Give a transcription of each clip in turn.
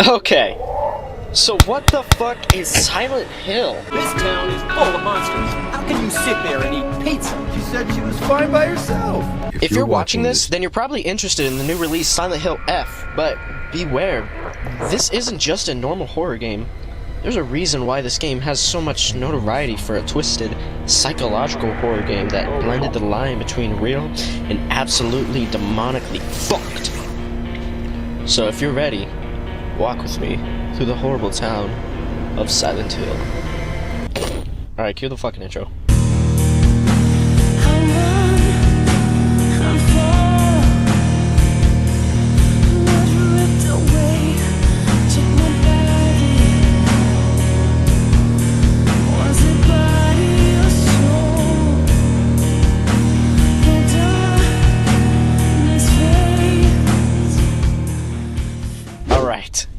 Okay, so what the fuck is Silent Hill? This town is full of monsters. How can you sit there and eat pizza? She said she was fine by herself. If you're watching this, then you're probably interested in the new release Silent Hill F, but beware, this isn't just a normal horror game. There's a reason why this game has so much notoriety for a twisted, psychological horror game that blended the line between real and absolutely demonically fucked. So if you're ready, walk with me through the horrible town of Silent Hill. Alright, cue the fucking intro.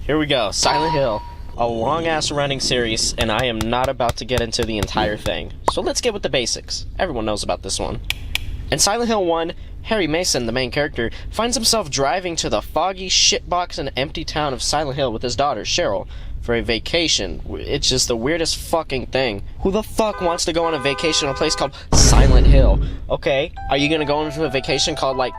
Here we go, Silent Hill, a long-ass running series, and I am not about to get into the entire thing. So let's get with the basics. Everyone knows about this one. In Silent Hill 1, Harry Mason, the main character, finds himself driving to the foggy, shitbox, and empty town of Silent Hill with his daughter, Cheryl, for a vacation. It's just the weirdest fucking thing. Who the fuck wants to go on a vacation in a place called Silent Hill? Okay, are you gonna go on a vacation called, like,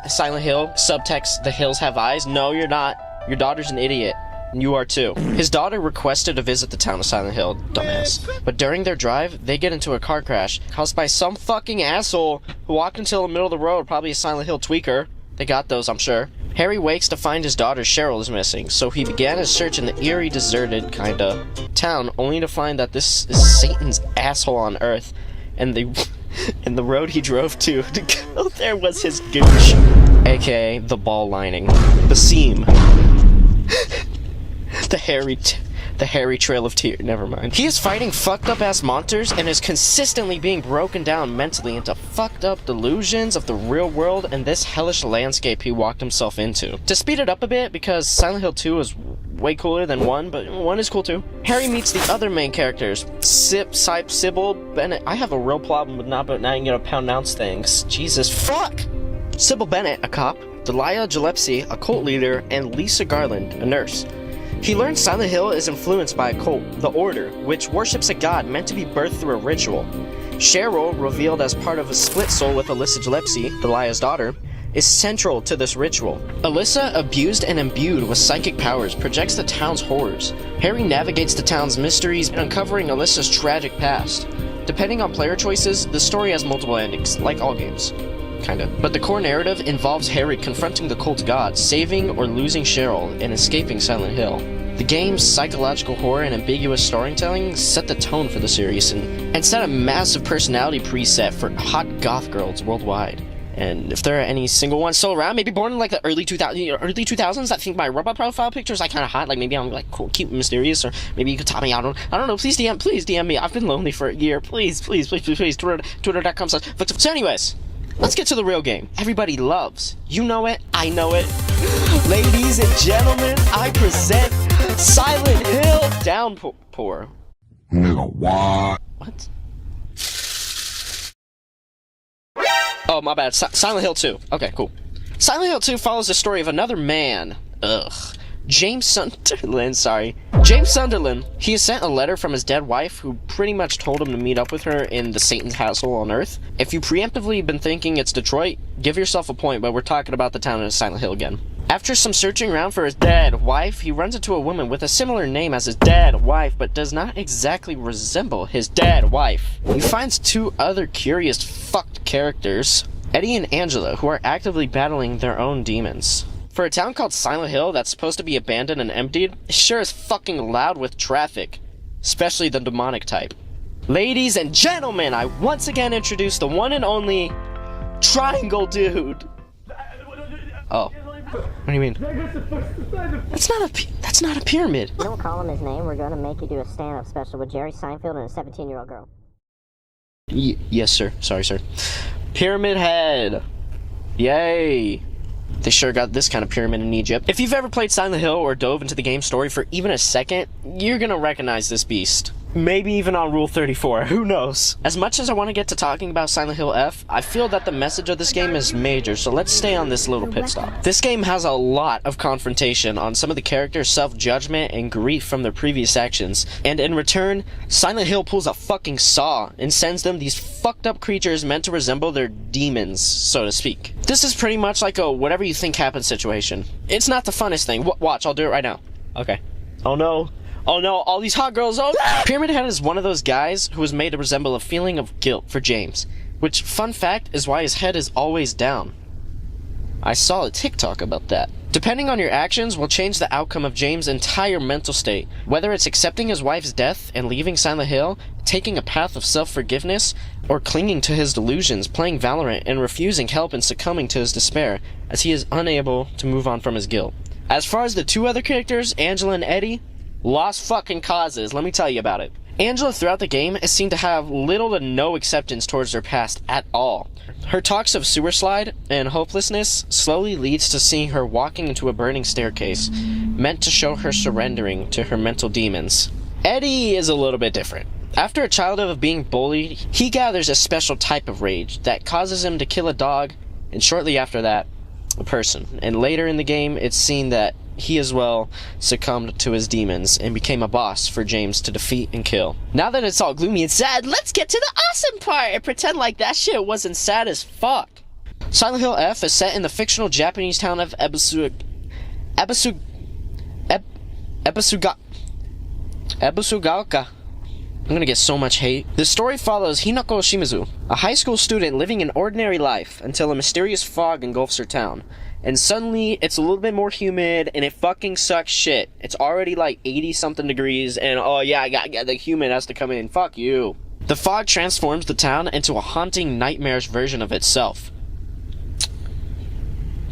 Silent Hill? Subtext, the hills have eyes? No, you're not. Your daughter's an idiot, and you are too. His daughter requested to visit the town of Silent Hill, dumbass. But during their drive, they get into a car crash caused by some fucking asshole who walked into the middle of the road, probably a Silent Hill tweaker. They got those, I'm sure. Harry wakes to find his daughter Cheryl is missing, so he began his search in the eerie, deserted, kinda, town, only to find that this is Satan's asshole on Earth, and the road he drove to go there was his gooch. AKA the ball lining. The seam. The hairy trail of tears. Never mind. He is fighting fucked up ass monsters and is consistently being broken down mentally into fucked up delusions of the real world and this hellish landscape he walked himself into. To speed it up a bit, because Silent Hill 2 is way cooler than 1, but 1 is cool too. Harry meets the other main characters, Sybil, Bennett. I have a real problem with not being able to pronounce things. Jesus fuck! Sybil Bennett, a cop, Delia Gillespie, a cult leader, and Lisa Garland, a nurse. He learns Silent Hill is influenced by a cult, the Order, which worships a god meant to be birthed through a ritual. Cheryl, revealed as part of a split soul with Alyssa Gillespie, Delia's daughter, is central to this ritual. Alyssa, abused and imbued with psychic powers, projects the town's horrors. Harry navigates the town's mysteries, uncovering Alyssa's tragic past. Depending on player choices, the story has multiple endings, like all games. Kinda. But the core narrative involves Harry confronting the cult god, saving or losing Cheryl, and escaping Silent Hill. The game's psychological horror and ambiguous storytelling set the tone for the series, and set a massive personality preset for hot goth girls worldwide. And if there are any single ones still around, maybe born in like the early 2000s, that think my robot profile picture is like kind of hot, like maybe I'm like cool, cute, and mysterious, or maybe you could top me out. I don't know. Please DM me. I've been lonely for a year. Please. Twitter.com/. So anyways. Let's get to the real game. Everybody loves. You know it. I know it. Ladies and gentlemen, I present Silent Hill Downpour. Nigga, what? What? Oh, my bad. Silent Hill 2. Okay, cool. Silent Hill 2 follows the story of another man. James Sunderland. He has sent a letter from his dead wife, who pretty much told him to meet up with her in the Satan's Castle on Earth. If you preemptively been thinking it's Detroit, give yourself a point, but we're talking about the town of Silent Hill again. After some searching around for his dead wife, he runs into a woman with a similar name as his dead wife, but does not exactly resemble his dead wife. He finds two other curious fucked characters, Eddie and Angela, who are actively battling their own demons. For a town called Silent Hill that's supposed to be abandoned and emptied, it sure is fucking loud with traffic. Especially the demonic type. Ladies and gentlemen, I once again introduce the one and only Triangle Dude. Oh. What do you mean? That's not a pyramid. Don't call him his name. We're going to make you do a stand-up special with Jerry Seinfeld and a 17-year-old girl. Yes, sir. Sorry, sir. Pyramid Head. Yay. They sure got this kind of pyramid in Egypt. If you've ever played Silent Hill or dove into the game's story for even a second, you're gonna recognize this beast. Maybe even on Rule 34, who knows? As much as I want to get to talking about Silent Hill F, I feel that the message of this game is major, so let's stay on this little pit stop. This game has a lot of confrontation on some of the characters' self-judgment and grief from their previous actions, and in return, Silent Hill pulls a fucking saw and sends them these fucked up creatures meant to resemble their demons, so to speak. This is pretty much like a whatever you think happens situation. It's not the funnest thing. Watch, I'll do it right now. Okay. Oh no. Oh no, all these hot girls, oh no! Pyramid Head is one of those guys who was made to resemble a feeling of guilt for James, which, fun fact, is why his head is always down. I saw a TikTok about that. Depending on your actions will change the outcome of James' entire mental state, whether it's accepting his wife's death and leaving Silent Hill, taking a path of self-forgiveness, or clinging to his delusions, playing Valorant, and refusing help and succumbing to his despair, as he is unable to move on from his guilt. As far as the two other characters, Angela and Eddie, lost fucking causes, let me tell you about it. Angela throughout the game is seen to have little to no acceptance towards her past at all. Her talks of sewer slide and hopelessness slowly leads to seeing her walking into a burning staircase, meant to show her surrendering to her mental demons. Eddie is a little bit different. After a childhood of being bullied, he gathers a special type of rage that causes him to kill a dog, and shortly after that, a person. And later in the game, it's seen that he as well succumbed to his demons and became a boss for James to defeat and kill. Now that it's all gloomy and sad, let's get to the awesome part and pretend like that shit wasn't sad as fuck. Silent Hill F is set in the fictional Japanese town of Ebisugaoka. I'm gonna get so much hate. The story follows Hinako Shimizu, a high school student living an ordinary life until a mysterious fog engulfs her town. And suddenly, it's a little bit more humid, and it fucking sucks shit. It's already like 80-something degrees, and oh yeah, the humid has to come in. Fuck you. The fog transforms the town into a haunting, nightmarish version of itself.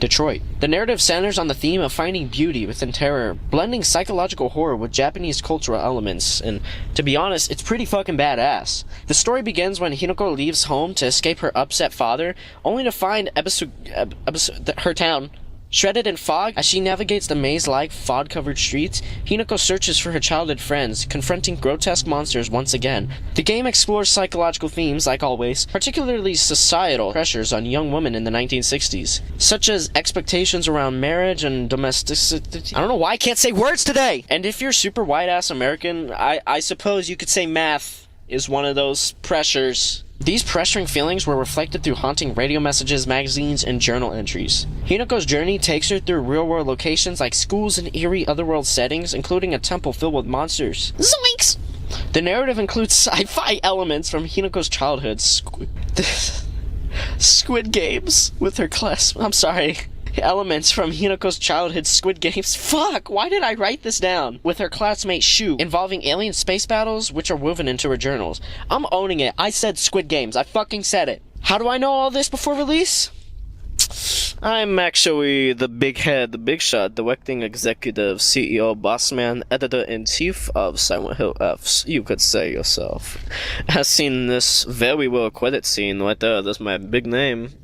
Detroit. The narrative centers on the theme of finding beauty within terror, blending psychological horror with Japanese cultural elements, and to be honest, it's pretty fucking badass. The story begins when Hinako leaves home to escape her upset father, only to find her town shredded in fog. As she navigates the maze-like, fog-covered streets, Hinako searches for her childhood friends, confronting grotesque monsters once again. The game explores psychological themes, like always, particularly societal pressures on young women in the 1960s, such as expectations around marriage and domesticity. I don't know why I can't say words today! And if you're super white-ass American, I suppose you could say math is one of those pressures. These pressuring feelings were reflected through haunting radio messages, magazines, and journal entries. Hinako's journey takes her through real-world locations like schools and eerie otherworld settings, including a temple filled with monsters. Zoinks! The narrative includes sci-fi elements from Hinako's childhood. Squid Games with her class. I'm sorry. Elements from Hinako's childhood Squid Games. Fuck, why did I write this down? With her classmate Shu, involving alien space battles, which are woven into her journals. I'm owning it. I said Squid Games. I fucking said it. How do I know all this before release? I'm actually the big head, the big shot, directing executive, CEO, bossman, editor-in-chief of Silent Hill Fs, you could say yourself. I've seen this very well credit scene right there. That's my big name.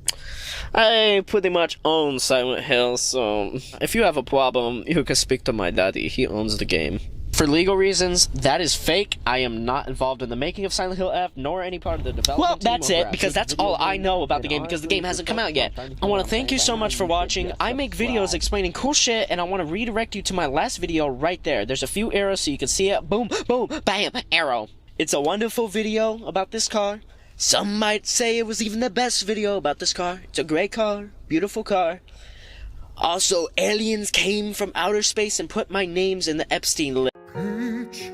I pretty much own Silent Hill, so if you have a problem, you can speak to my daddy. He owns the game. For legal reasons, that is fake. I am not involved in the making of Silent Hill F, nor any part of the development Well, team. that's it, because that's all I know about the game, because the game hasn't come out yet. I want to thank you so much for watching. I make videos explaining cool shit, and I want to redirect you to my last video right there. There's a few arrows so you can see it. Boom, boom, bam, arrow. It's a wonderful video about this car. Some might say it was even the best video about this car. It's a great car, beautiful car. Also, aliens came from outer space and put my names in the Epstein list.